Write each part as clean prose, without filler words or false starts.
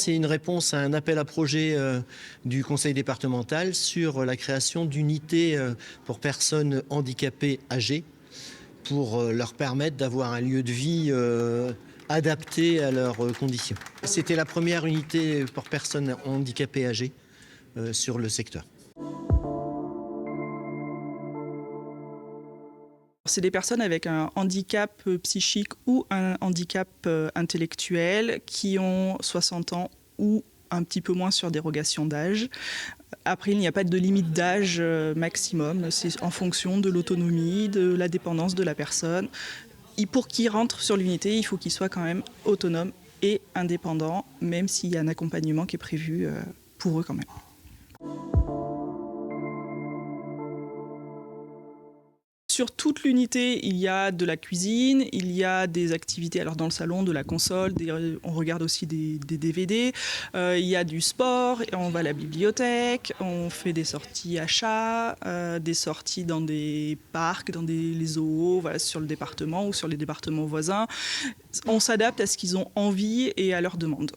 C'est une réponse à un appel à projet du conseil départemental sur la création d'unités pour personnes handicapées âgées pour leur permettre d'avoir un lieu de vie adapté à leurs conditions. C'était la première unité pour personnes handicapées âgées sur le secteur. C'est des personnes avec un handicap psychique ou un handicap intellectuel qui ont 60 ans ou un petit peu moins sur dérogation d'âge. Après, il n'y a pas de limite d'âge maximum, c'est en fonction de l'autonomie, de la dépendance de la personne. Et pour qu'ils rentrent sur l'unité, il faut qu'ils soient quand même autonomes et indépendants, même s'il y a un accompagnement qui est prévu pour eux quand même. Sur toute l'unité, il y a de la cuisine, il y a des activités, alors dans le salon, de la console, on regarde aussi des DVD, il y a du sport, on va à la bibliothèque, on fait des sorties achats, des sorties dans des parcs, dans les zoos, voilà, sur le département ou sur les départements voisins. On s'adapte à ce qu'ils ont envie et à leurs demandes.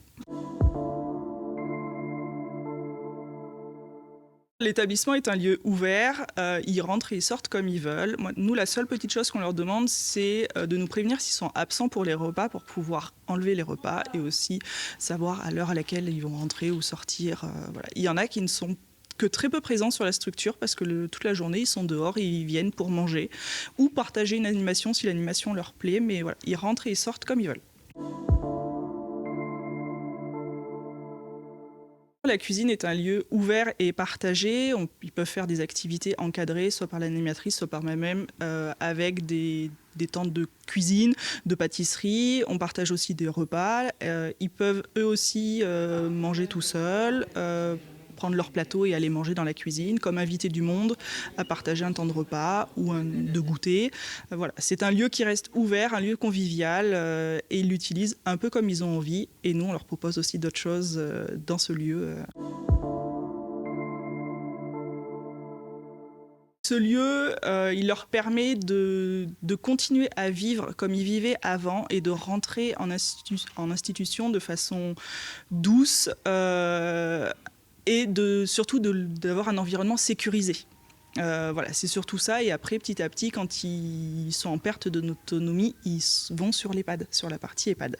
L'établissement est un lieu ouvert, ils rentrent et ils sortent comme ils veulent. Nous, la seule petite chose qu'on leur demande, c'est de nous prévenir s'ils sont absents pour les repas, pour pouvoir enlever les repas et aussi savoir à l'heure à laquelle ils vont rentrer ou sortir. Voilà. Il y en a qui ne sont que très peu présents sur la structure parce que toute la journée, ils sont dehors et ils viennent pour manger ou partager une animation si l'animation leur plaît. Mais voilà, ils rentrent et ils sortent comme ils veulent. La cuisine est un lieu ouvert et partagé. Ils peuvent faire des activités encadrées, soit par l'animatrice, soit par moi-même, avec des temps de cuisine, de pâtisserie. On partage aussi des repas. Ils peuvent eux aussi manger tout seuls, prendre leur plateau et aller manger dans la cuisine, comme inviter du monde à partager un temps de repas ou de goûter. Voilà. C'est un lieu qui reste ouvert, un lieu convivial et ils l'utilisent un peu comme ils ont envie. Et nous, on leur propose aussi d'autres choses dans ce lieu. Ce lieu, il leur permet de continuer à vivre comme ils vivaient avant et de rentrer en institution de façon douce et surtout d'avoir un environnement sécurisé. Voilà, c'est surtout ça. Et après, petit à petit, quand ils sont en perte d'autonomie, ils vont sur l'EHPAD, sur la partie EHPAD.